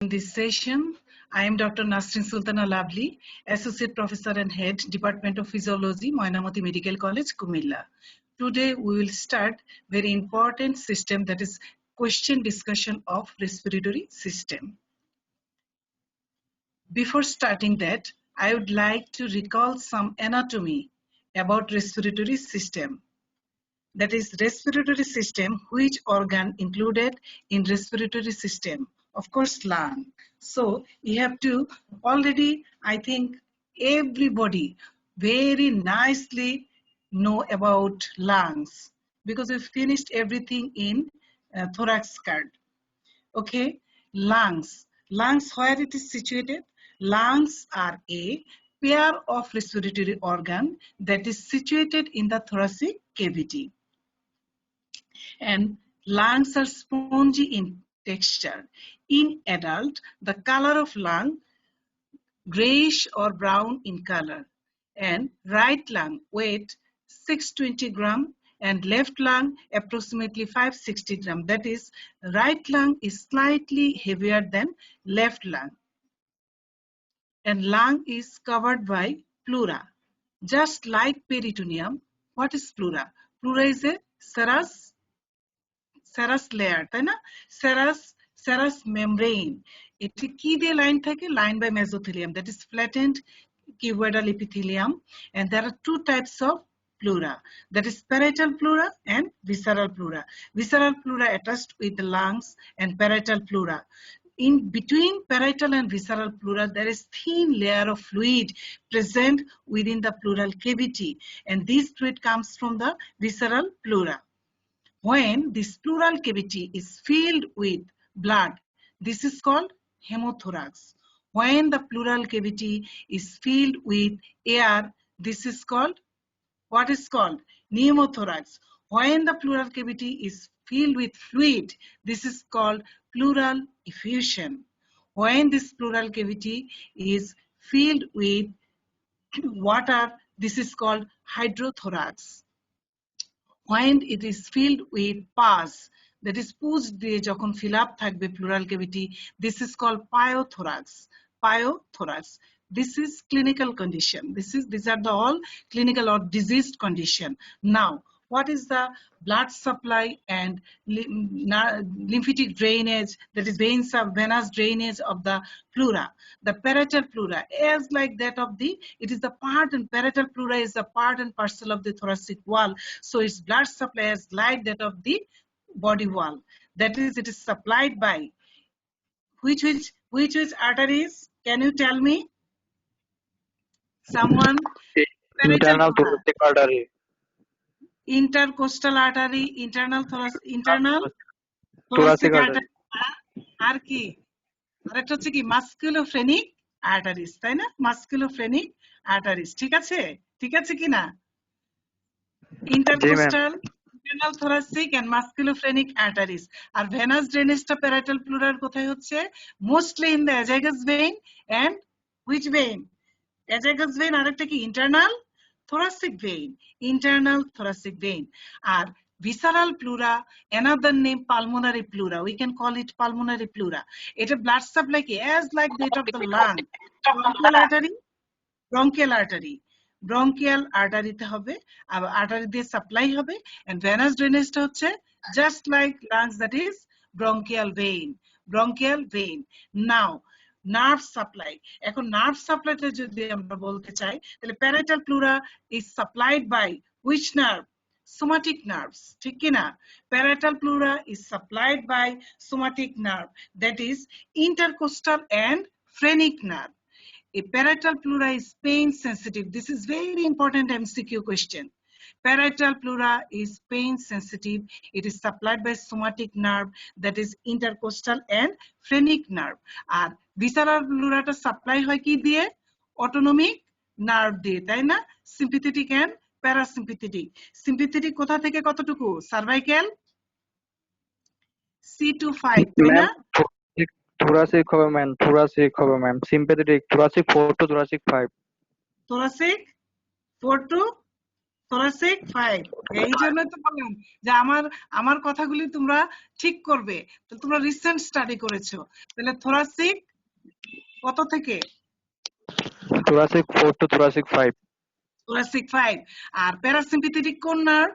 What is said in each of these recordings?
In this session, I am Dr. Nasrin Sultana Lavely, Associate Professor and Head, Department of Physiology, Moinamoti Medical College, Kumilla. Today, we will start very important system, that is question discussion of respiratory system. Before starting that, I would like to recall some anatomy about respiratory system. That is respiratory system, which organ included in respiratory system? Of course, lung. So you have to already, I think everybody very nicely know about lungs because we finished everything in thorax card. Okay, lungs. Lungs, where it is situated? Lungs are a pair of respiratory organ that is situated in the thoracic cavity. And lungs are spongy in texture. In adult, the color of lung grayish or brown in color. And right lung weight 620 gram and left lung approximately 560 gram. That is, right lung is slightly heavier than left lung. And lung is covered by pleura. Just like peritoneum, what is pleura? Pleura is a serous layer, তাই না? serous membrane. এটি কি দিয়ে line থাকে? Lined by mesothelium, that is flattened cuboidal epithelium, and there are two types of pleura, that is parietal pleura and visceral pleura. Visceral pleura attached with the lungs and parietal pleura. In between parietal and visceral pleura, there is thin layer of fluid present within the pleural cavity, and this fluid comes from the visceral pleura. When this pleural cavity is filled with blood, this is called hemothorax. When the pleural cavity is filled with air, this is called, what is called? Pneumothorax. When the pleural cavity is filled with fluid, this is called pleural effusion. When this pleural cavity is filled with water, this is called hydrothorax. When it is filled with pus, that is pus দিয়ে যখন fill up থাকবে pleural cavity, this is called pyothorax. This is clinical condition. These are the all clinical or diseased condition. Now, what is the blood supply and lymphatic drainage, that is venous drainage of the pleura? The parietal pleura is like that of the, it is the part, and parietal pleura is the part and parcel of the thoracic wall. So its blood supply is like that of the body wall. That is, it is supplied by which arteries? Can you tell me? Someone? Internal thoracic artery. Intercostal artery, internal thoracic artery. আর কি? আরেকটা হচ্ছে কি মাস্কুলোফ্রেনিক arteries, তাই না? মাস্কুলোফ্রেনিক arteries, ঠিক আছে? ঠিক আছে কি না? Intercostal, internal thoracic and musculophrenic arteries. আর ভেনাস ড্রেনেজটা প্যারাইটাল প্লুরার কোথায় হচ্ছে? Mostly in the azygos vein and which vein? Azygos vein, আরেকটা কি? Internal thoracic vein, internal thoracic vein. আর visceral pleura, another name pulmonary pleura, we can call it pulmonary pleura. It a blood supply ki as like that of the lung. Bronchial artery তে হবে, artery দিয়ে supply হবে, and venous drainage টা হচ্ছে just like lungs, that is bronchial vein. Now nerve supply, এখন nerve supply টা যদি আমরা বলতে চাই, তাহলে parietal pleura is supplied by which nerve? Somatic nerves, ঠিক কি না? Parietal pleura is supplied by somatic nerve, that is intercostal and phrenic nerve. A parietal pleura is pain sensitive. This is very important MCQ question. Parietal pleura is pain sensitive. It is supplied by somatic nerve, that is intercostal and phrenic nerve. R visceral pleura টা supply হয় কি দিয়ে? Autonomic nerve দিয়ে, তাই না? Sympathetic and parasympathetic. Sympathetic কোথা থেকে কতটুকু? Cervical C to 5, তাই না? Thoracic হবে ma'am, sympathetic thoracic 4 to thoracic 5. Thoracic 4 to thoracic 5 এই জন্য তো বললাম যে আমার আমার কথাগুলি তোমরা ঠিক করবে তো তোমরা রিসেন্ট স্টাডি করেছো তাহলে thoracic কত থেকে thoracic 4 to thoracic 5. thoracic 5 R parasympathetic কোন নার্ভ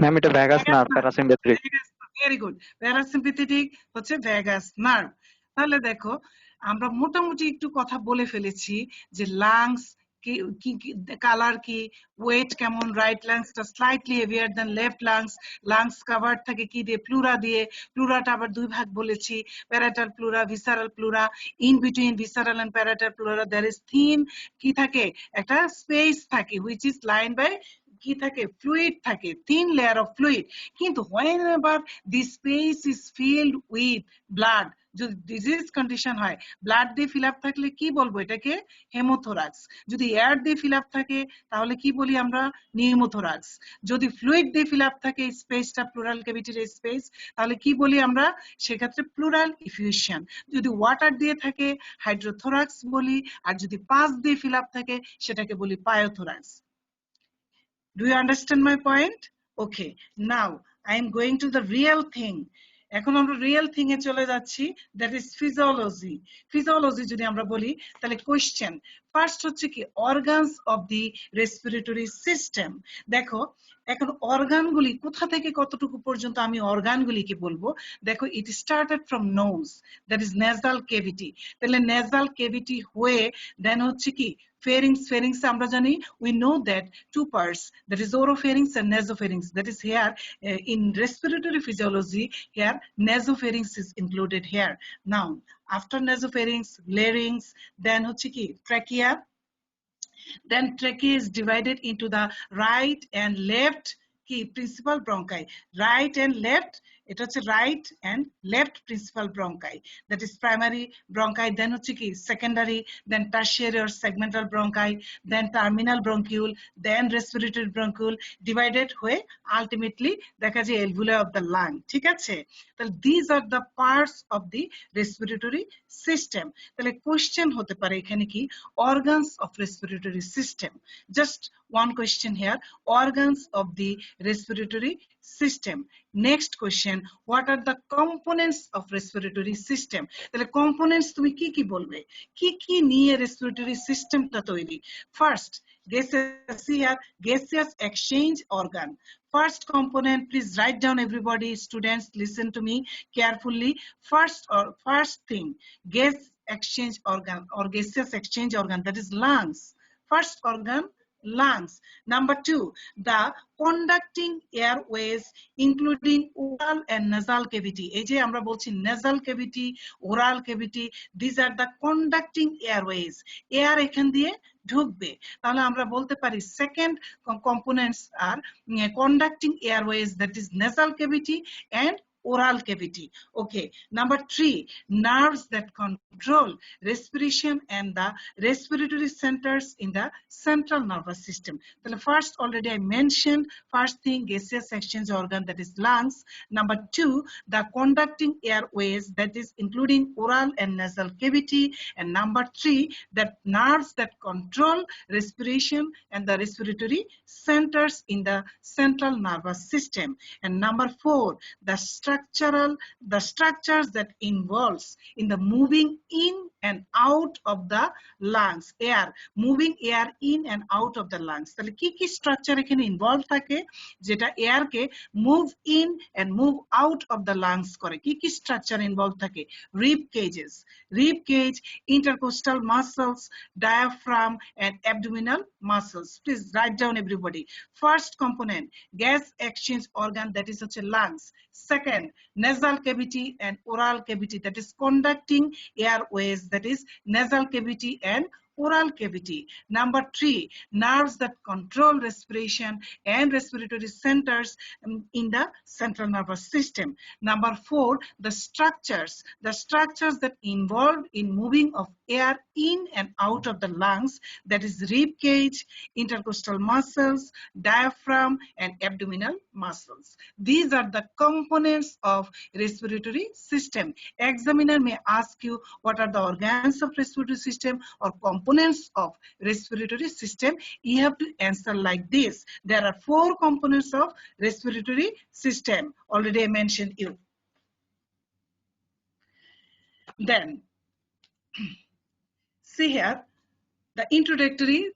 ম্যাম এটা ভ্যাগাস না প্যারাসিম্পেথিক। ভেরি গুড প্যারাসিম্পেথেটিক হচ্ছে ভ্যাগাস নার্ভ তাহলে দেখো আমরা মোটামুটি একটু কথা বলে ফেলেছি যে লাংস কি কালার কি ওয়েট কেমন রাইট লাংসটা slightly heavier than left lungs cover থাকে কি দিয়ে প্লুরাটা আবার দুই ভাগ বলেছি parietal pleura visceral pleura in between visceral and parietal pleura there is thin কি থাকে একটা স্পেস থাকে হুইচ ইজ লাইন বাই কি থাকে ফ্লুইড থাকে থিন লেয়ার অফ ফ্লুইড কিন্তু whenever this space is filled with blood যদি ডিজিজ কন্ডিশন হয় ব্লাড দিয়ে ফিল আপ থাকলে কি বলবো এটাকে হেমোথোরাক্স যদি এয়ার দিয়ে ফিল আপ থাকে তাহলে কি বলি আমরা নিউমোথোরাক্স যদি ফ্লুইড দিয়ে ফিল আপ থাকে স্পেসটা প্লুরাল ক্যাভিটির স্পেস তাহলে কি বলি আমরা সেক্ষেত্রে প্লুরাল ইফিউশন যদি ওয়াটার দিয়ে থাকে হাইড্রোথোরাক্স বলি আর যদি পাস দিয়ে ফিল আপ থাকে সেটাকে বলি পায়োথোরাক্স Do you understand my point? Okay, now I am going to the real thing. এখন আমরা রিয়েল থিং এ চলে যাচ্ছি দ্যাট ইজ ফিজিওলজি যদি আমরা বলি তাহলে কোশ্চেন ফার্স্ট হচ্ছে কি organs of the respiratory system দেখো এখন অর্গানগুলি কোথা থেকে কতটুকু পর্যন্ত আমি অর্গানগুলিকে বলবো দেখো it started from knows that is nasal কেভিটি তাহলে নেজাল কেভিটি হয়ে দেন হচ্ছে কি pharynx আমরা জানি we know that two parts that is oropharynx and nasopharynx that is here in respiratory physiology here nasopharynx is included here now after nasopharynx larynx then হচ্ছে কি trachea then trachea is divided into the right and left কি principal bronchi right and left এটা হচ্ছে right and left principal bronchi that is primary bronchi then হচ্ছে কি secondary then tertiary or segmental bronchi then terminal bronchiole then respiratory bronchiole divided হয়ে ultimately দেখা যায় alveoli of the lung ঠিক আছে তাহলে these are the parts of the respiratory system তাহলে question হতে পারে এখানে কি organs of respiratory system just one question here organs of the respiratory system next question what are the components of respiratory system তাহলে components তুমি কি কি বলবে কি নিয়ে respiratory system টা তৈরি first gaseous exchange organ first component please write down everybody students listen to me carefully first thing gas exchange organ or gaseous exchange organ that is lungs first organ lungs number 2 the conducting airways including oral and nasal cavity এই যে আমরা বলছি nasal cavity oral cavity these are the conducting airways air এখান দিয়ে ঢুকবে তাহলে আমরা বলতে পারি second components are conducting airways that is nasal cavity and oral cavity okay number 3 nerves that control respiration and the respiratory centers in the central nervous system the first already I mentioned first thing gaseous exchange organ that is lungs number 2 the conducting airways that is including oral and nasal cavity and number 3 that nerves that control respiration and the respiratory centers in the central nervous system and number 4 the structures that involves in the moving in and out of the lungs air moving air in and out of the lungs তাহলে কি কি structure এখানে involve থাকে যেটা air কে move in and move out of the lungs করে কি কি স্ট্রাকচার ইনভলভ থাকে rib cage intercostal muscles diaphragm and abdominal muscles please write down everybody first component gas exchange organ that is হচ্ছে lungs second nasal cavity and oral cavity that is conducting airways that is nasal cavity and oral cavity number 3 nerves that control respiration and respiratory centers in the central nervous system number 4 the structures that involved in moving of air in and out of the lungs, that is rib cage, intercostal muscles, diaphragm, and abdominal muscles. These are the components of respiratory system. Examiner may ask you what are the organs of respiratory system or components of respiratory system. You have to answer like this. There are 4 components of respiratory system. Already I mentioned you. Then see here, the introductory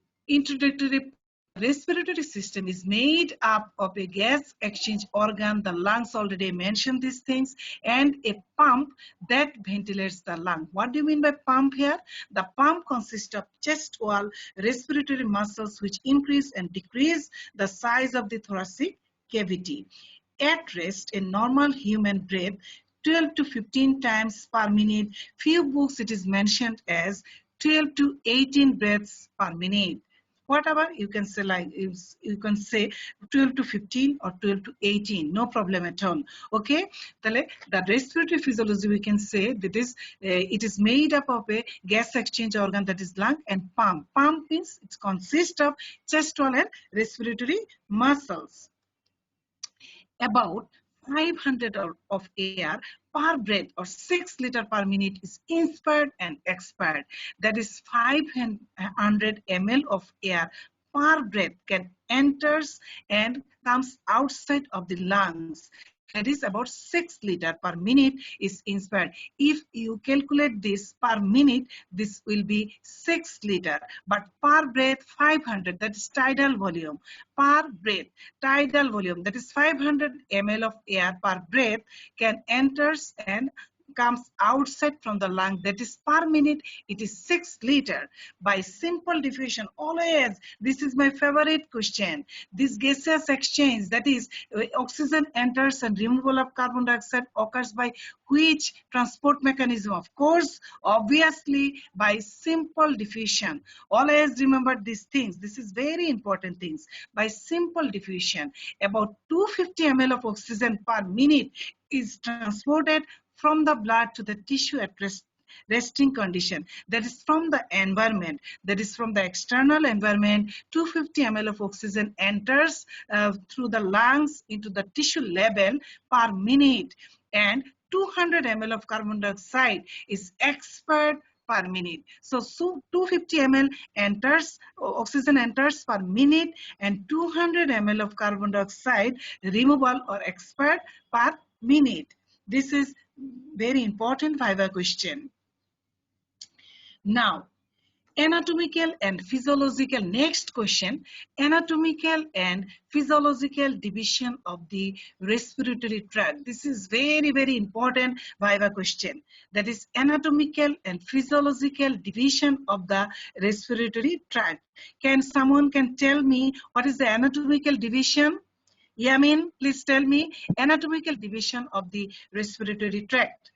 respiratory system is made up of a gas exchange organ, the lungs, already mentioned these things, and a pump that ventilates the lung. What do you mean by pump here? The pump consists of chest wall respiratory muscles which increase and decrease the size of the thoracic cavity. At rest, a normal human breath 12 to 15 times per minute. Few books it is mentioned as 12 to 18 breaths per minute. Whatever you can say, like you can say 12 to 15 or 12 to 18, no problem at all. Okay, the respiratory physiology we can say that is it is made up of a gas exchange organ, that is lung, and pump. Pump means it consists of chest wall and respiratory muscles. About 500 of air per breath or 6 liter per minute is inspired and expired. That is 500 ml of air per breath can enters and comes outside of the lungs. That is about 6 liter per minute is inspired. If you calculate this per minute, this will be 6 liter. But per breath 500, that is tidal volume. Per breath, tidal volume, that is 500 ml of air per breath can enters and comes outside from the lung, that is per minute it is 6 liter. By simple diffusion, always this is my favorite question, this gaseous exchange, that is oxygen enters and removal of carbon dioxide occurs by which transport mechanism? Of course, obviously by simple diffusion. Always remember these things, this is very important things. By simple diffusion, about 250 ml of oxygen per minute is transported from the blood to the tissue at resting condition. That is from the environment, that is from the external environment. 250 ml of oxygen enters through the lungs into the tissue level per minute, and 200 ml of carbon dioxide is expired per minute. So 250 ml enters, oxygen enters per minute, and 200 ml of carbon dioxide removal or expired per minute. This is very important Viva question. Now, anatomical and physiological, next question, anatomical and physiological division of the respiratory tract. This is very, very important Viva question. That is anatomical and physiological division of the respiratory tract. Can someone tell me what is the anatomical division? Yamin, please tell me anatomical division of the respiratory tract.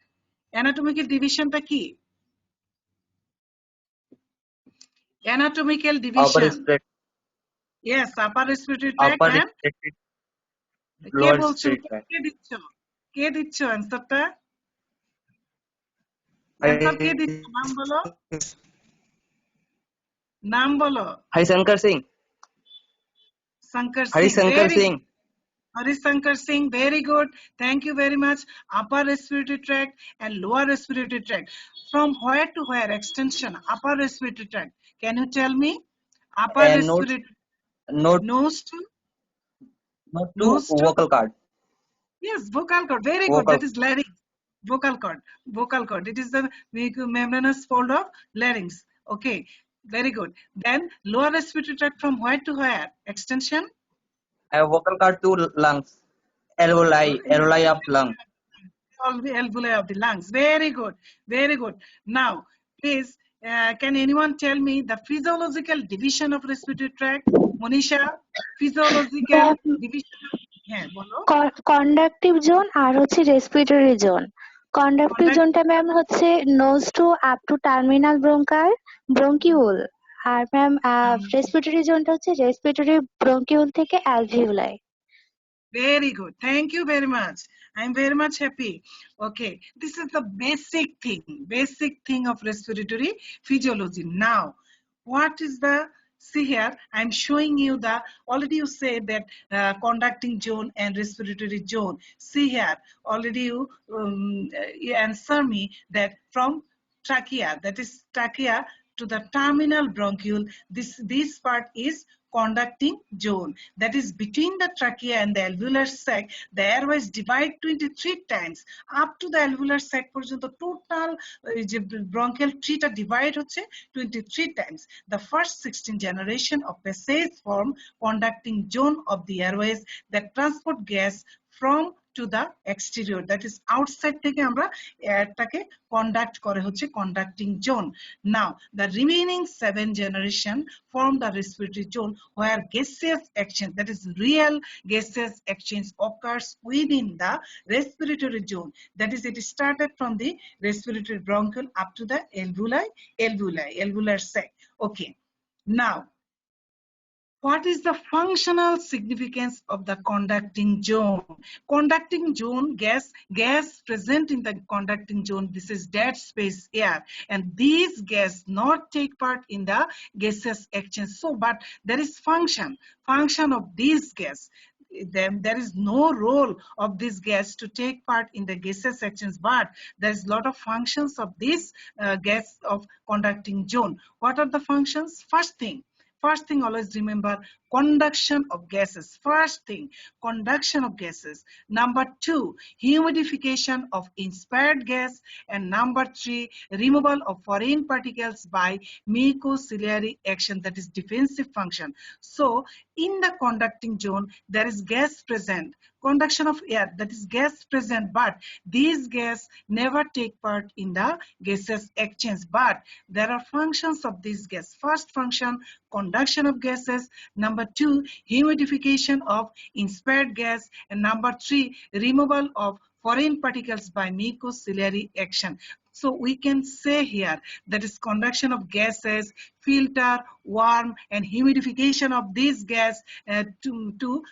Anatomical division ta ki? Anatomical Upper division. respiratory, Yes, upper respiratory tract upper and respiratory, K lower বলছো? respiratory tract. কে দিচ্ছ অ্যান্সারটা? Hari answer কে দিচ্ছ? নাম বলো। নাম বলো। Shankar Singh. Shankar Hari Singh. Shankar Very Singh. good. Harishankar Singh, very good. Thank you very much. Upper respiratory tract and lower respiratory tract. From where to where extension? Upper respiratory tract. Can you tell me? Upper And respiratory note nose to nose to vocal cord. yes, vocal cord. Very good. Vocal. That is larynx. Vocal cord. Vocal cord. It is the membranous fold of larynx. Okay. Very good. Then lower respiratory tract from where to where? Extension? I have vocal cord to lungs. Alveoli of lung. Alveoli of the lungs. Very good. Very good. Now, please, can anyone tell me the physiological division of respiratory tract? Monisha, physiological division. হ্যাঁ বলো। Conductive zone আর হচ্ছে respiratory zone. Conductive জোনটা ma'am হচ্ছে nose to up to terminal bronchiole, আর ma'am respiratory জোনটা হচ্ছে respiratory bronchiole থেকে অ্যালভিউলাই। Very good. Thank you very much. I'm very much happy. Okay, this is the basic thing of respiratory physiology. Now, what is the, see here, I'm showing you the, already you said that conducting zone and respiratory zone. See here, already you answer me that from trachea, that is trachea to the terminal bronchiole, this part is conducting zone. That is between the trachea and the alveolar sac, the airways divide 23 times. Up to the alveolar sac পর্যন্ত total যে bronchial tree টা divide হচ্ছে 23 times. The first 16 generation of passage form conducting zone of the airways that transport gas from to the exterior, that is outside থেকে আমরা এয়ারটাকে conduct করে হচ্ছে conducting zone. Now the remaining 7 generation form the respiratory zone where gaseous exchange, that is real gaseous exchange, occurs within the respiratory zone. That is, it started from the respiratory bronchiole up to the alveolar sac. Okay, now what is the functional significance of the conducting zone? Conducting zone, gas present in the conducting zone, this is dead space air, and these gas not take part in the gaseous exchange. So, but there is function of these gas. Then there is no role of this gas to take part in the gaseous exchange, but there is a lot of functions of this gas of conducting zone. What are the functions? First thing, always remember conduction of gases. First thing, conduction of gases. Number 2, humidification of inspired gas. And number 3, removal of foreign particles by mucociliary action, that is defensive function. So in the conducting zone, there is gas present. Conduction of air, that is gas present, but these gas never take part in the gaseous exchange. But there are functions of this gas. First function, conduction of gases. Number 2, humidification of inspired gas. And number 3, removal of foreign particles by mucociliary action. So we can say here that is conduction of gases, filter, warm, and humidification of this gas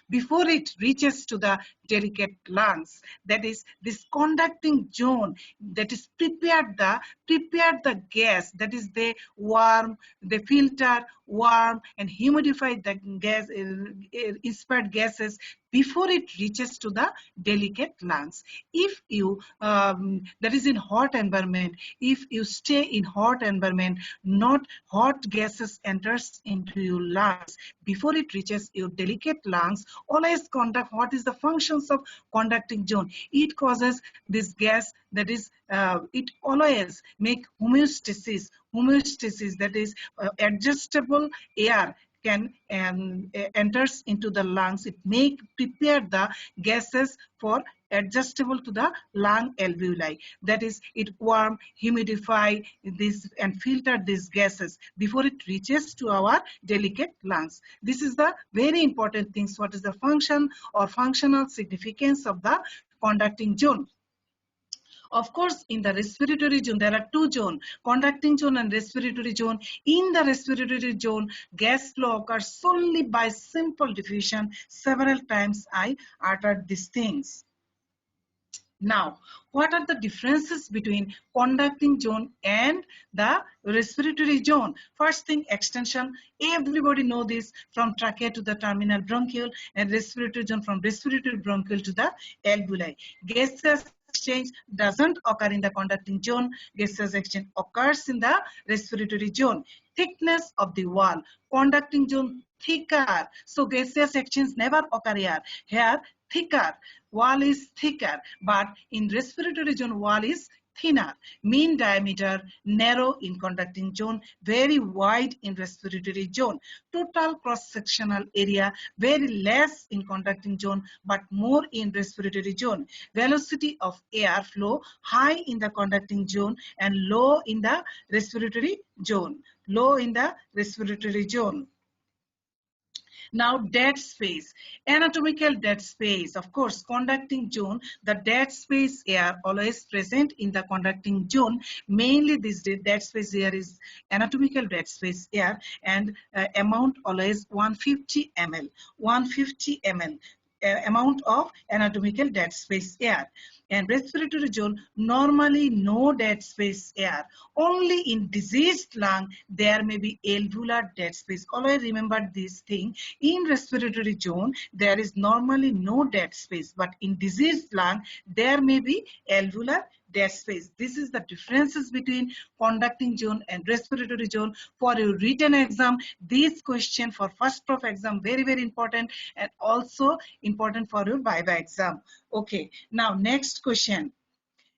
before it reaches to the delicate lungs. That is, this conducting zone that is prepared the gas, that is they warm, they filter, warm, and humidify the gas, inspired gases before it reaches to the delicate lungs. If you that is in hot environment, if you stay in hot environment, not hot gases enters into your lungs before it reaches your delicate lungs. Always conduct. What is the functions of conducting zone? It causes this gas, that is it always make homeostasis, that is adjustable air can enters into the lungs. It make prepare the gases for adjustable to the lung alveoli. That is, it warm, humidify this and filter these gases before it reaches to our delicate lungs. This is the very important things. What is the function or functional significance of the conducting zone? Of course, in the respiratory zone, there are two zones, conducting zone and respiratory zone. In the respiratory zone, gas flow occurs solely by simple diffusion. Several times I uttered these things. Now, what are the differences between conducting zone and the respiratory zone? First thing, extension. Everybody know this, from trachea to the terminal bronchiole, and respiratory zone from respiratory bronchiole to the alveoli. Gaseous exchange doesn't occur in the conducting zone. Gaseous exchange occurs in the respiratory zone. Thickness of the wall. Conducting zone thicker, so gaseous exchange never occur here. Here thicker, wall is thicker, but in respiratory zone wall is thinner. Mean diameter narrow in conducting zone, very wide in respiratory zone. Total cross-sectional area very less in conducting zone but more in respiratory zone. Velocity of air flow high in the conducting zone and low in the respiratory zone. Now, dead space, anatomical dead space. Of course, conducting zone, the dead space air always present in the conducting zone. Mainly this dead space air is anatomical dead space air, and amount always 150 ml. 150 ml. amount of anatomical dead space air. And respiratory zone, normally no dead space air. Only in diseased lung there may be alveolar dead space. Always remember this thing. In respiratory zone there is normally no dead space, but in diseased lung there may be alveolar dead space. This is the differences between conducting zone and respiratory zone. For your written exam, this question for first prof exam very important, and also important for your viva exam. Okay, now next question.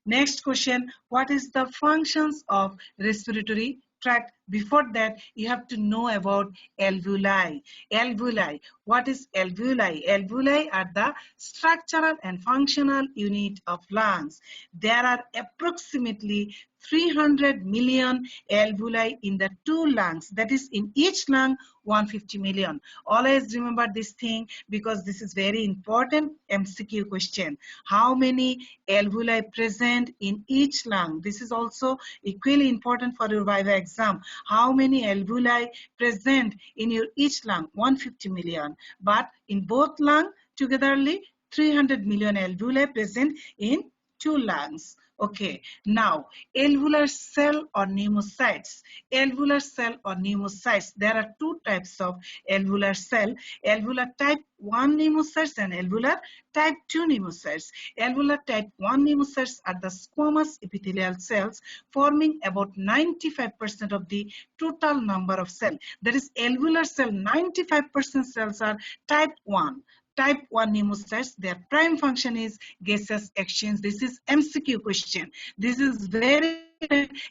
Next question, what is the functions of respiratory tract? Before that, you have to know about alveoli. Alveoli. What is alveoli? Alveoli are the structural and functional unit of lungs. There are approximately 300 million alveoli in the two lungs. That is, in each lung, 150 million. Always remember this thing because this is very important MCQ question. How many alveoli present in each lung? This is also equally important for your viva exam. How many alveoli present in your each lung? 150 million. But in both lung togetherly 300 million alveoli present in two lungs. Okay, now alveolar cell or pneumocytes. Alveolar cell or pneumocytes. There are two types of alveolar cell: alveolar type 1 pneumocytes and alveolar type 2 pneumocytes. Alveolar type 1 pneumocytes are the squamous epithelial cells forming about 95% of the total number of cells. That is, alveolar cell 95% cells are type 1. Type 1 pneumocytes, their prime function is gaseous exchange. This is MCQ question. This is very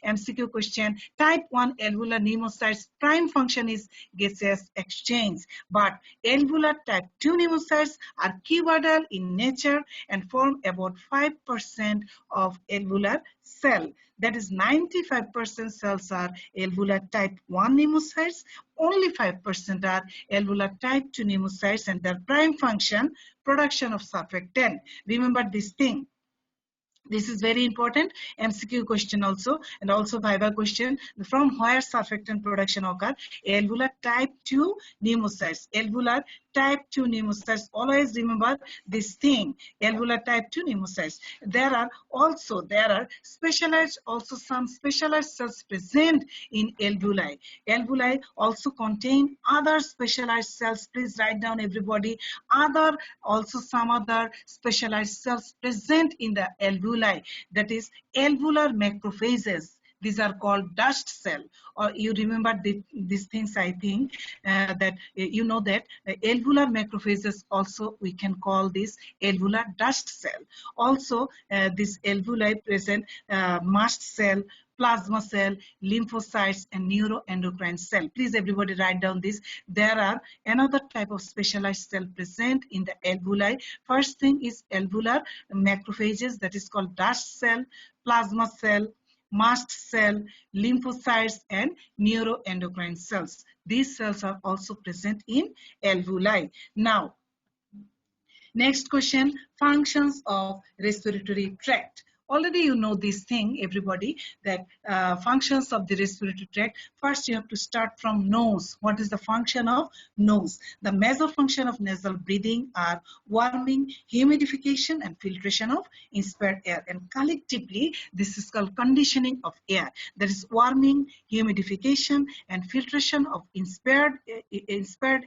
MCQ question. Type 1 alveolar pneumocytes prime function is gaseous exchange. But alveolar type 2 pneumocytes are cuboidal in nature and form about 5% of alveolar cell. That is, 95% cells are alveolar type 1 pneumocytes. Only 5% are alveolar type 2 pneumocytes, and their prime function, production of surfactant. Remember this thing. This is very important MCQ question also, and also viva question. From where surfactant production occur? Alveolar type 2 pneumocytes. Alveolar type 2 pneumocytes. Always remember this thing. Alveolar type 2 pneumocytes. There are specialized, also some specialized cells present in alveoli. Alveoli also contain other specialized cells. Please write down, everybody. Some other specialized cells present in the alveoli. That is, alveolar macrophages. These are called dust cell. Or you remember these things, I think, that you know that alveolar macrophages also we can call this alveolar dust cell. Also, this alveoli present mast cell, plasma cell, lymphocytes, and neuroendocrine cell. Please, everybody, write down this. There are another type of specialized cell present in the alveoli. First thing is alveolar macrophages, that is called dust cell, plasma cell, mast cell, lymphocytes, and neuroendocrine cells. These cells are also present in alveoli. Now, next question, functions of respiratory tract. Already you know this thing, everybody, that functions of the respiratory tract. First, you have to start from nose. What is the function of nose? The major function of nasal breathing are warming, humidification, and filtration of inspired air. And collectively, this is called conditioning of air. That is, warming, humidification, and filtration of inspired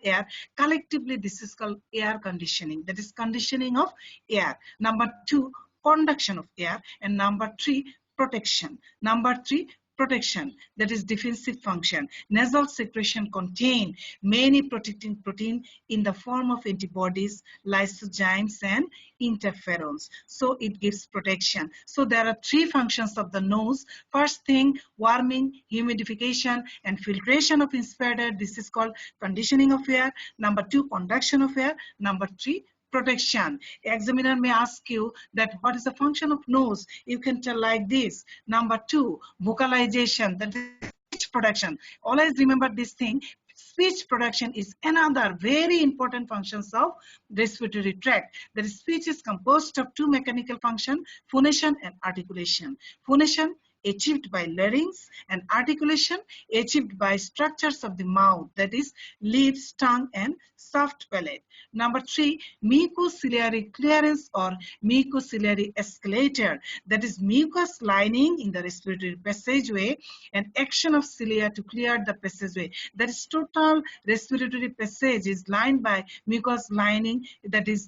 air. Collectively, this is called air conditioning. That is, conditioning of air. Number 2, conduction of air, and number 3, protection. Number 3, protection, that is defensive function. Nasal secretion contain many protecting protein in the form of antibodies, lysozymes, and interferons. So it gives protection. So there are 3 functions of the nose. First thing, warming, humidification, and filtration of inspired air. This is called conditioning of air. Number 2, conduction of air. Number 3, protection. Examiner may ask you that what is the function of nose? You can tell like this. Number 2, vocalization, that is speech production. Always remember this thing. Speech production is another very important functions of respiratory tract. That is, speech is composed of 2 mechanical functions, phonation and articulation. Phonation, achieved by larynx, and articulation achieved by structures of the mouth, that is lips, tongue, and soft palate. Number 3, mucociliary clearance or mucociliary escalator, that is mucus lining in the respiratory passageway and action of cilia to clear the passageway. That is total respiratory passage is lined by mucus lining, that is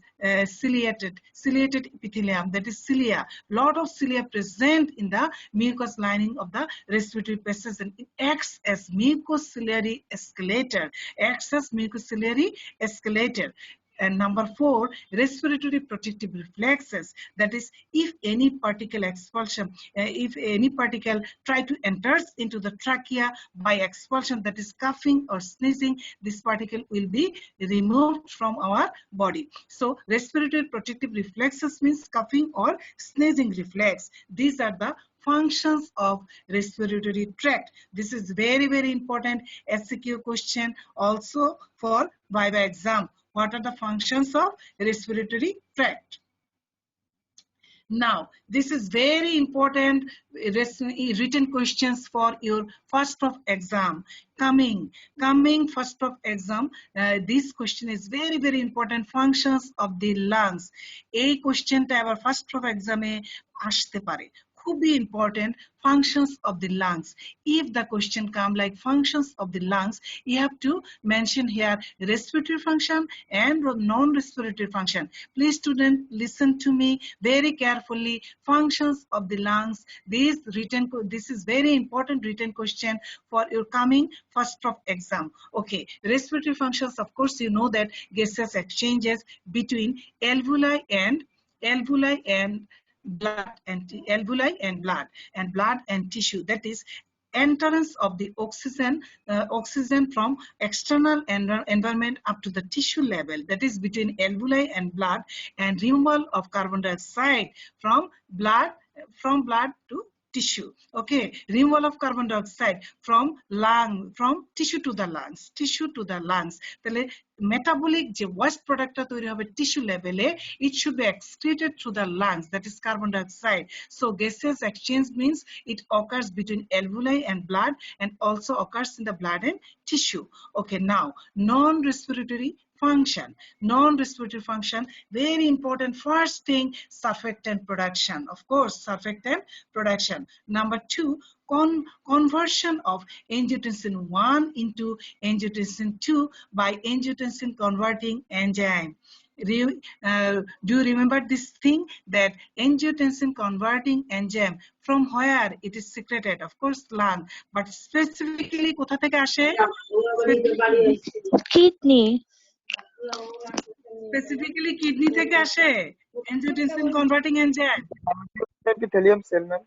ciliated epithelium, that is cilia. Lot of cilia present in the mucus lining of the respiratory passage, and it acts as mucociliary escalator, And number 4, respiratory protective reflexes. That is, if any particle expulsion, if any particle try to enters into the trachea by expulsion, that is coughing or sneezing, this particle will be removed from our body. So respiratory protective reflexes means coughing or sneezing reflex. These are the functions of respiratory tract. This is very, very important SCQ question also for Viva exam. What are the functions of respiratory tract? Now, this is very important written questions for your first of exam. Coming first of exam, this question is very, very important, functions of the lungs. A question ta abar first of exam e ashte pare. Could be important, functions of the lungs. If the question come like functions of the lungs, you have to mention here respiratory function and non-respiratory function. Please student, listen to me very carefully. Functions of the lungs, this is very important written question for your coming first of exam. Okay, respiratory functions, of course you know that gaseous exchanges between alveoli and blood and tissue, that is entrance of the oxygen from external environment up to the tissue level, that is between alveoli and blood, and removal of carbon dioxide from blood to tissue. Okay, removal of carbon dioxide from tissue to the lungs. তাহলে metabolic যে waste product টা তৈরি হবে tissue level A, it should be excreted through the lungs, that is carbon dioxide. So gaseous exchange means it occurs between alveoli and blood, and also occurs in the blood and tissue. Okay, now non-respiratory function, very important. First thing, surfactant production. Of course, surfactant production. Number 2, conversion of angiotensin 1 into angiotensin 2 by angiotensin converting enzyme. Do you remember this thing, that angiotensin converting enzyme, from where it is secreted? Of course, lung, but specifically কোথা থেকে আসে? Kidney. Specifically kidney থেকে আসে angiotensin converting enzyme. epithelium cell ma'am.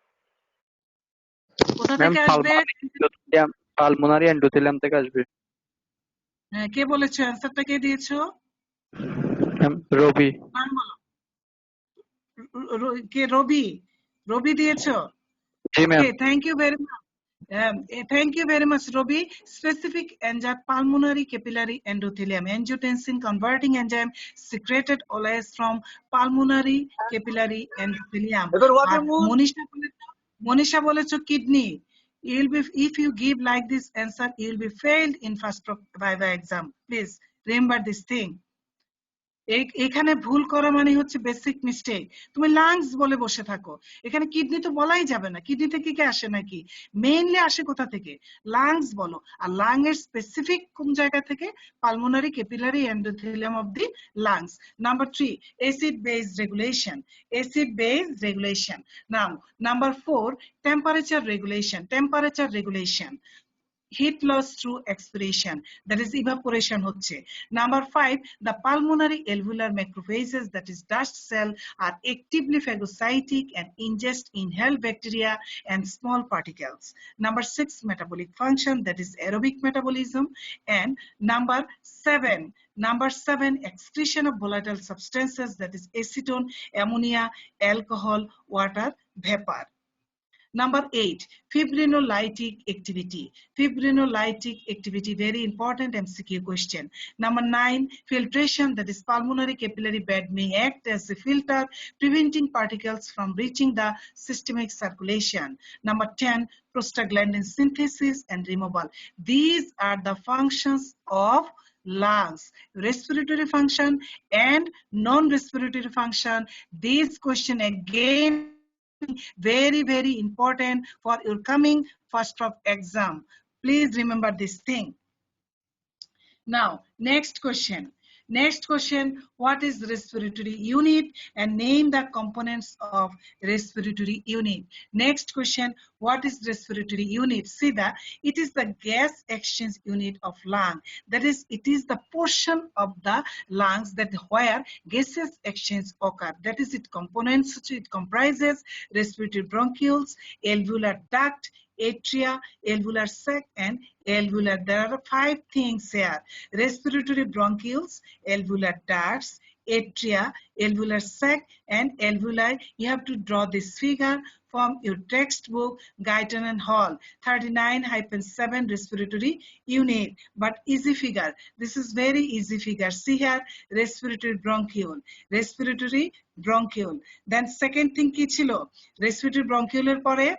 কোথা থেকে আসবে? Pulmonary endothelium থেকে আসবে। হ্যাঁ, কে বলেছো? অ্যানসারটা কে দিয়েছো? রবি। কে? রবি দিয়েছো? জি ma'am. Okay, thank you very much. Thank you very much, Robi. Specific enzyme, pulmonary capillary endothelium, angiotensin converting enzyme secreted always from pulmonary capillary endothelium. Monisha bolecho kidney. If you give like this answer, you will be failed in first Viva exam. Please remember this thing. এখানে ভুল করা মানে হচ্ছে basic mistake. তুমি lungs বলে বসে থাকো, এখানে কিডনি তো বলাই যাবে না। কিডনি থেকে কি আসে নাকি? মেইনলি আসে কোথা থেকে? লাংস বলো। আর লাং এর স্পেসিফিক কোন জায়গা থেকে? Pulmonary capillary endothelium of the lungs. Number 3, acid base regulation. Now number 4, temperature regulation. Heat loss through expiration, that is evaporation হচ্ছে। Number 5, the pulmonary alveolar macrophages, that is dust cell, are actively phagocytic and ingest inhaled bacteria and small particles. Number 6, metabolic function, that is aerobic metabolism. And number 7, excretion of volatile substances, that is acetone, ammonia, alcohol, water, vapor. Number 8, fibrinolytic activity. Fibrinolytic activity, very important MCQ question. Number 9, filtration, that is pulmonary capillary bed may act as a filter, preventing particles from reaching the systemic circulation. Number 10, prostaglandin synthesis and removal. These are the functions of lungs, respiratory function and non-respiratory function. This question again very important for your coming first of exam. Please remember this thing. Now, next question. Next question, what is respiratory unit, and name the components of respiratory unit. Next question, what is respiratory unit? See that it is the gas exchange unit of lung. That is, it is the portion of the lungs that where gases exchange occur. That is, it comprises respiratory bronchioles, alveolar duct, atria, alveolar sac, and alveolar. There are 5 things here: respiratory bronchioles, alveolar ducts, atria, alveolar sac, and alveoli. You have to draw this figure from your textbook, Guyton and Hall, 39-7 respiratory unit. But easy figure. This is very easy figure. See here, respiratory bronchiole, respiratory bronchiole. Then second thing ki chilo? Respiratory bronchiole pore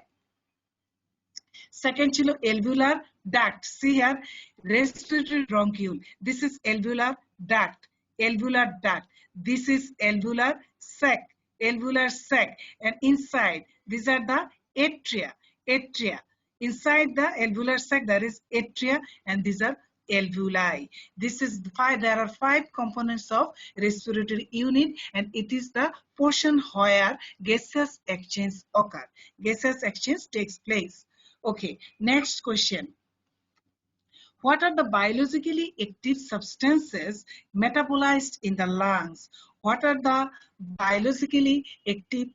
second chilo alveolar duct. See here, respiratory bronchiole. This is alveolar duct. Alveolar duct. This is alveolar sac. Alveolar sac. And inside, these are the atria. Atria. Inside the alveolar sac, there is atria, and these are alveoli. This is 5. There are 5 components of respiratory unit, and it is the portion where gaseous exchange occur. Gaseous exchange takes place. Okay, next question. What are the biologically active substances metabolized in the lungs? What are the biologically active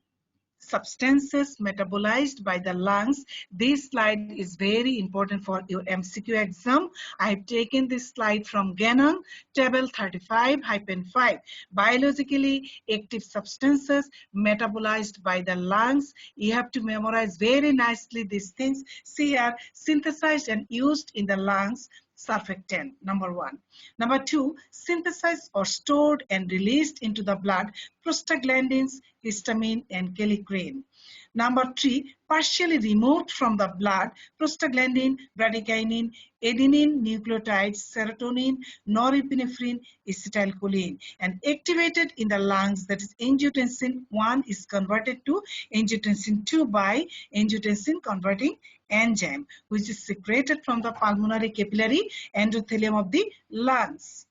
substances metabolized by the lungs? This slide is very important for your MCQ exam. I have taken this slide from Gannon, table 35-5. Biologically active substances metabolized by the lungs. You have to memorize very nicely these things. See here, synthesized and used in the lungs. Surfactant, number 1. Number 2, synthesized or stored and released into the blood, prostaglandins, histamine, and kallikrein. Number 3, partially removed from the blood, prostaglandin, bradykinin, adenine nucleotides, serotonin, norepinephrine, acetylcholine, and activated in the lungs, that is angiotensin 1 is converted to angiotensin 2 by angiotensin converting enzyme, which is secreted from the pulmonary capillary endothelium of the lungs.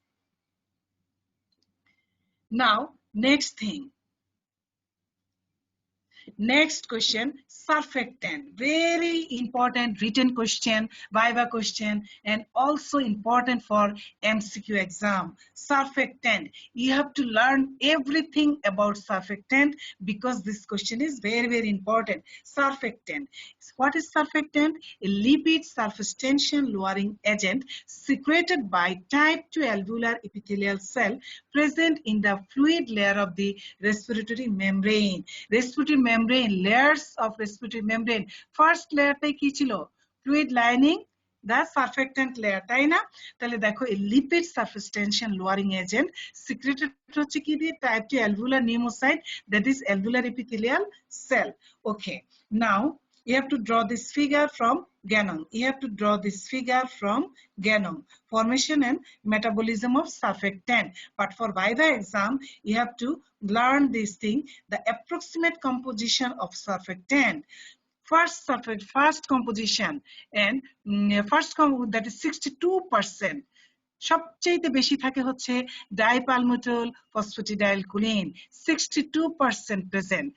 Now, next thing. Next question, surfactant. Very important written question, viva question, and also important for MCQ exam. Surfactant. You have to learn everything about surfactant because this question is very important. Surfactant. What is surfactant? A lipid surface tension lowering agent secreted by type 2 alveolar epithelial cell present in the fluid layer of the respiratory membrane. Respiratory membrane, layers of respiratory membrane. First layer tai ki chilo? Fluid lining, the surfactant layer, তাই না? তাহলে দেখো এই lipid surface tension lowering agent secreted হচ্ছে কি দিয়ে? Type 2 alveolar pneumocyte, that is alveolar epithelial cell. Okay, now you have to draw this figure from Gannon. You have to draw this figure from Gannon. Formation and metabolism of surfactant. But for Viva exam, you have to learn this thing, the approximate composition of surfactant. First composition, and that is 62%. সবচেয়ে বেশি থাকে হচ্ছে ডাইপালমিটল ফসফেটিডাইলকোলিন, 62% present.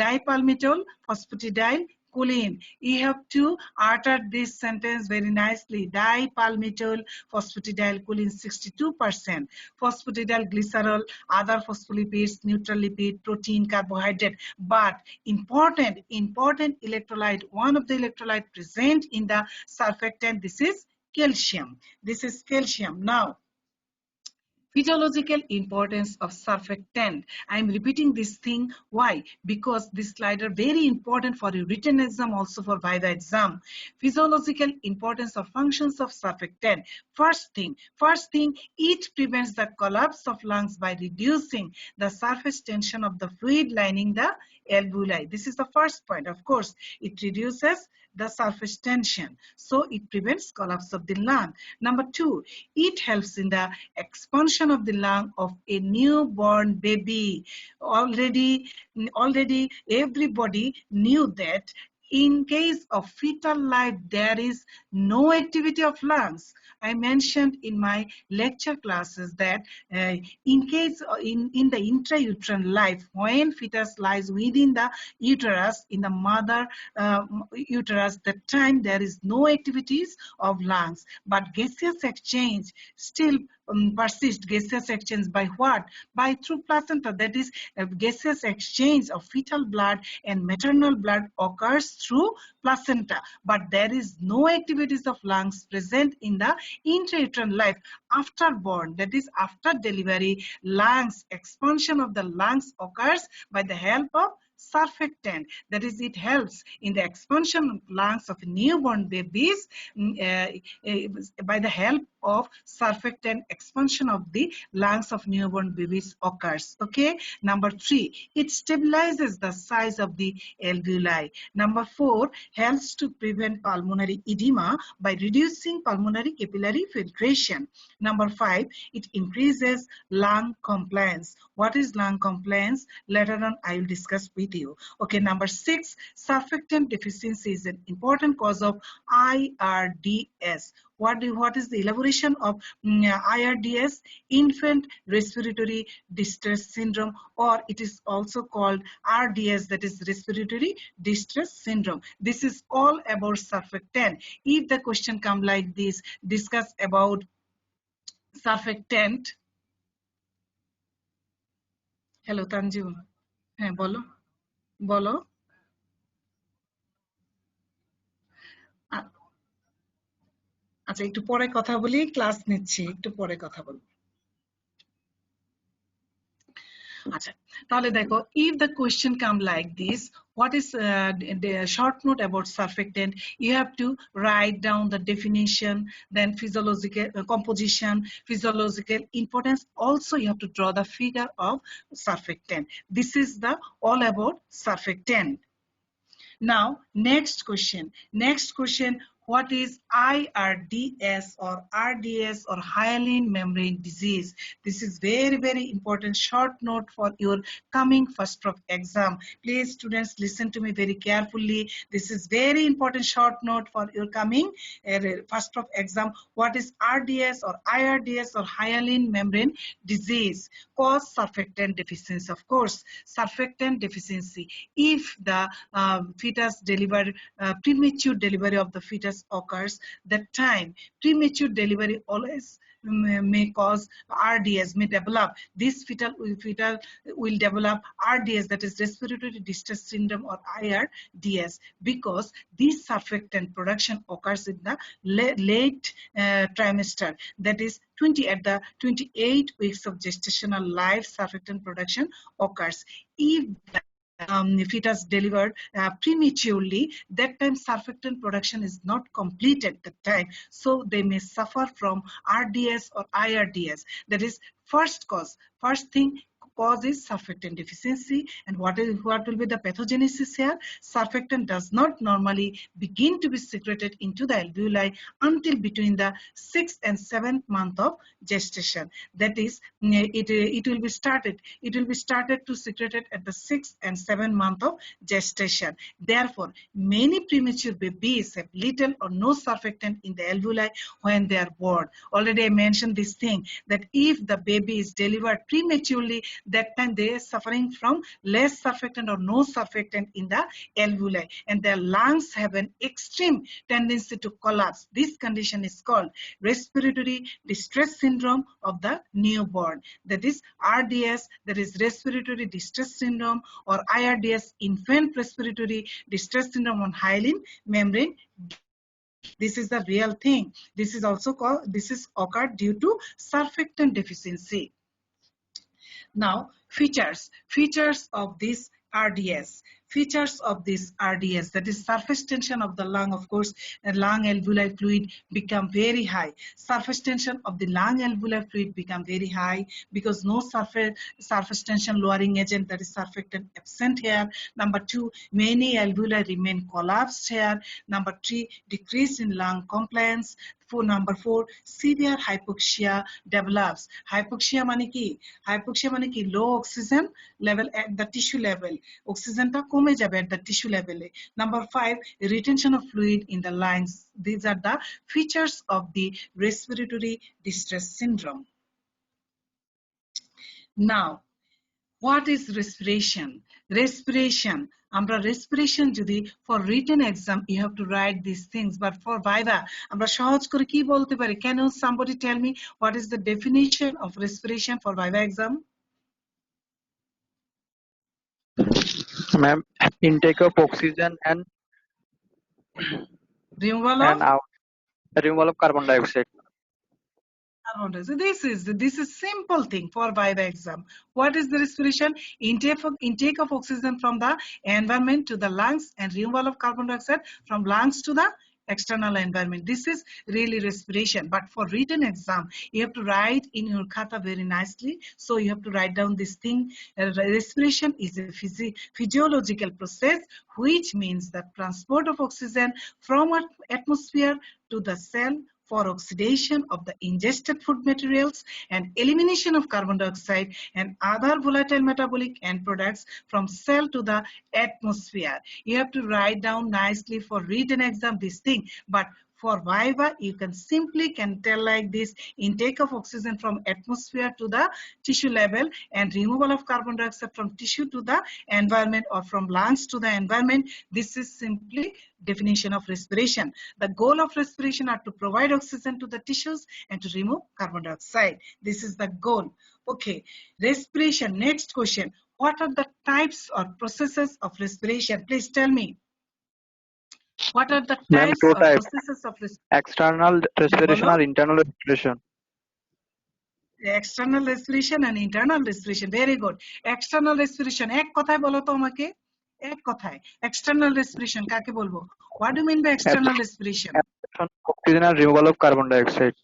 Dipalmitol phosphatidylcholine. You have to utter this sentence very nicely. Dipalmitol phosphatidylcholine, 62%. Phosphatidylglycerol, other phospholipids, neutral lipid, protein, carbohydrate. But important electrolyte, one of the electrolyte present in the surfactant, this is calcium. This is calcium. Now, Physiological importance of surfactant. I am repeating this thing. Why? Because this slide are very important for your written exam, also for Viva exam. Physiological importance of functions of surfactant. First thing, it prevents the collapse of lungs by reducing the surface tension of the fluid lining the alveoli. This is the first point. Of course, it reduces the surface tension, so it prevents collapse of the lung. Number two, it helps in the expansion of the lung of a newborn baby. Already everybody knew that in case of fetal life there is no activity of lungs. I mentioned in my lecture classes that in case in the intrauterine life, when fetus lies within the uterus, in the mother uterus, that time there is no activities of lungs, but gaseous exchange still persist. Gaseous exchange by what? By through placenta. That is, gaseous exchange of fetal blood and maternal blood occurs through placenta, but there is no activities of lungs present in the intrauterine life. After born, that is after delivery, lungs expansion of the lungs occurs by the help of surfactant. That is, it helps in the expansion of lungs of newborn babies by the help of surfactant. Expansion of the lungs of newborn babies occurs. Okay. Number three, it stabilizes the size of the alveoli. Number four, helps to prevent pulmonary edema by reducing pulmonary capillary filtration. Number five, it increases lung compliance. What is lung compliance? Later on I will discuss with you. Okay. Number six, surfactant deficiency is an important cause of IRDS. What is the elaboration of IRDS? Infant respiratory distress syndrome, or it is also called RDS, that is respiratory distress syndrome. This is all about surfactant. If the question come like this, discuss about surfactant. Hello Tanju. হ্যাঁ বলো বলো আচ্ছা একটু পরে কথা বলি, class নিচ্ছি, একটু পরে কথা বলবো। আচ্ছা তাহলে দেখো, if the question come like this, what is the short note about surfactant? You have to write down the definition, then physiological composition, physiological importance. Also you have to draw the figure of surfactant. This is the all about surfactant. Now next question, what is IRDS or RDS or hyaline membrane disease? This is very, very important short note for your coming first prof exam. Please students, listen to me very carefully. This is very important short note for your coming first prof exam. What is RDS or IRDS or hyaline membrane disease? Cause surfactant deficiency. Of course, surfactant deficiency. If the fetus deliver premature delivery of the fetus occurs, that time premature delivery always may cause RDS, may develop. This fetal will develop RDS, that is respiratory distress syndrome or IRDS, because this surfactant production occurs in the late trimester, that is at the 28 weeks of gestational life. Surfactant production occurs. If fetus delivered prematurely, that time surfactant production is not completed that time, so they may suffer from RDS or IRDS. That is first thing cause is surfactant deficiency. And what will be the pathogenesis here? Surfactant does not normally begin to be secreted into the alveoli until between the 6th and 7th month of gestation. That is, it will be started to secreted at the 6th and 7th month of gestation. Therefore, many premature babies have little or no surfactant in the alveoli when they are born. Already I mentioned this thing, that if the baby is delivered prematurely, that time they are suffering from less surfactant or no surfactant in the alveoli, and their lungs have an extreme tendency to collapse. This condition is called respiratory distress syndrome of the newborn. That is RDS, that is respiratory distress syndrome, or IRDS, infant respiratory distress syndrome on hyaline membrane This is the real thing. This is also called, this is occurred due to surfactant deficiency. Now, features of this RDS. Features of this RDS, that is surface tension of the lung, of course, lung alveoli fluid become very high. Surface tension of the lung alveoli fluid become very high because no surface tension lowering agent, that is surfactant, absent here. Number 2, many alveoli remain collapsed here. Number 3, decrease in lung compliance. Number 4, severe hypoxia develops. Hypoxia মানে কি? Hypoxia মানে কি? Low oxygen level at the tissue level. Oxygen টা কমে যাবে at the tissue level. Number 5, retention of fluid in the lungs. These are the features of the respiratory distress syndrome. Now, what is respiration? Respiration. Amra respiration jodi for written exam you have to write these things, but for viva amra সহজ করে কি বলতে পারি? Can you somebody tell me what is the definition of respiration for viva exam? Ma'am, intake of oxygen and Removal of carbon dioxide. So this is simple thing for viva exam. What is the respiration? Intake of oxygen from the environment to the lungs and removal of carbon dioxide from lungs to the external environment. This is really respiration. But for written exam, you have to write in your khata very nicely. So you have to write down this thing. Respiration is a physiological process, which means the transport of oxygen from atmosphere to the cell for oxidation of the ingested food materials and elimination of carbon dioxide and other volatile metabolic end products from cell to the atmosphere. You have to write down nicely for written exam this thing, but for viva you can simply tell like this: intake of oxygen from atmosphere to the tissue level and removal of carbon dioxide from tissue to the environment or from lungs to the environment. This is simply definition of respiration. The goal of respiration are to provide oxygen to the tissues and to remove carbon dioxide. This is the goal. Okay, respiration. Next question: what are the types or processes of respiration? Please tell me. What are the types Two of types: processes of respiration? external respiration or internal respiration. External respiration and internal respiration. Very good. External respiration এক কথায় বলো তো আমাকে, এক কথায় external respiration কাকে বলবো? What do you mean by external respiration? Oxygen and removal of carbon dioxide.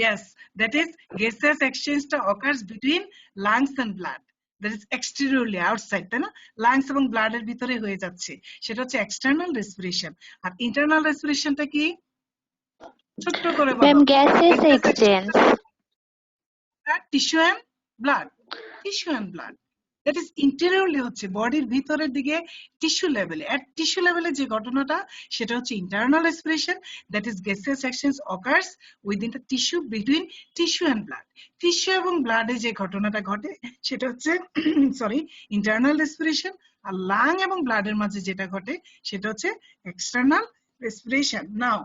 Yes, that is gaseous exchange টা occurs between lungs and blood. That is exteriorly outside, তাই না? Lungs এবং blood এর ভিতরে হয়ে যাচ্ছে, সেটা হচ্ছে external respiration. আর internal respiration টা কি? ছোট্ট করে বলো। Ma'am gases exchange. Tissue and blood, tissue and blood, that is interiorly হচ্ছে বডির ভিতরের দিকে টিস্যু লেভেলে। এট টিস্যু লেভেলে যে ঘটনাটা সেটা হচ্ছে internal respiration, that is gaseous exchange occurs within the tissue between tissue and blood. Tissue এবং ব্লাডে যে ঘটনাটা ঘটে সেটা হচ্ছে সরি ইন্টারনাল রেসপিরেশন, আর লাং এবং ব্লাডের মাঝে যেটা ঘটে সেটা হচ্ছে external respiration. Now,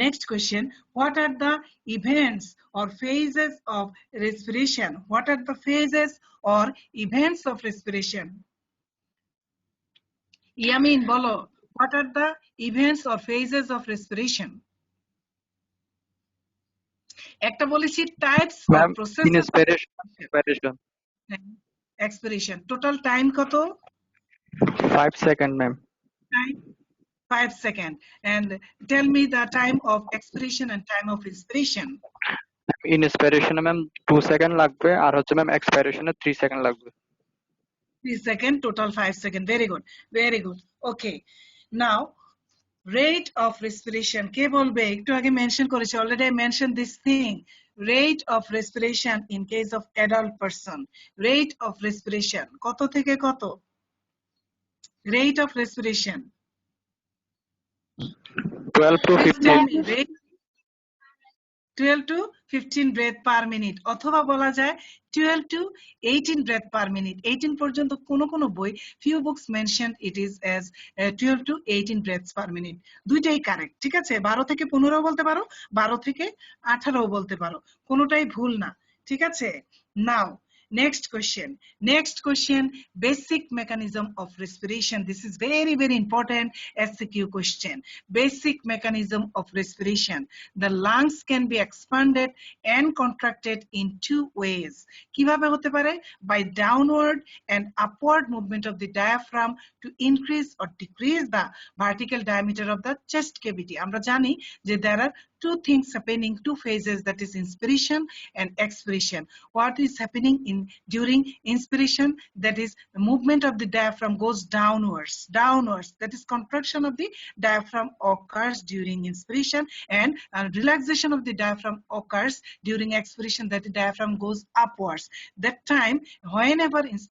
next question: what are the events or phases of respiration? What are the phases or events of respiration? Yamin, bolo, what are the events or phases of respiration? একটা বলেছি types or processes. Inspiration. Expiration. Total time কত? 5 seconds, ma'am. Time 5 seconds. And tell me the time of expiration and time of inspiration. Inspiration ma'am 2 seconds লাগবে আর হচ্ছে ma'am expiration 3 seconds লাগবে। 3 seconds, total 5 seconds. Very good, very good. Okay, now rate of respiration কে বলবে? একটু আগে mention করেছি, already I mentioned this thing. Rate of respiration in case of adult person. Rate of respiration কত থেকে কত? Rate of respiration 12 to 15. 12 to 15 breath per minute, অথবা বলা যায় 12 to 18 breath per minute. 18 পর্যন্ত কোন কোন বই, few books mentioned it is as 12 to 18 breaths per minute. দুইটাই কারেক্ট, ঠিক আছে? 12 থেকে 15 বলতে পারো, 12 থেকে 18 বলতে পারো, কোনটাই ভুল না, ঠিক আছে? Now Next question. Next question, basic mechanism of respiration. This is very, very important SQ question. Basic mechanism of respiration. The lungs can be expanded and contracted in two ways. কিভাবে হতে পারে? By downward and upward movement of the diaphragm to increase or decrease the vertical diameter of the chest cavity. আমরা জানি যে there are two things happening, two phases, that is inspiration and expiration. What is happening during inspiration? That is the movement of the diaphragm goes downwards. That is contraction of the diaphragm occurs during inspiration, and relaxation of the diaphragm occurs during expiration, that the diaphragm goes upwards. That time, whenever inspiration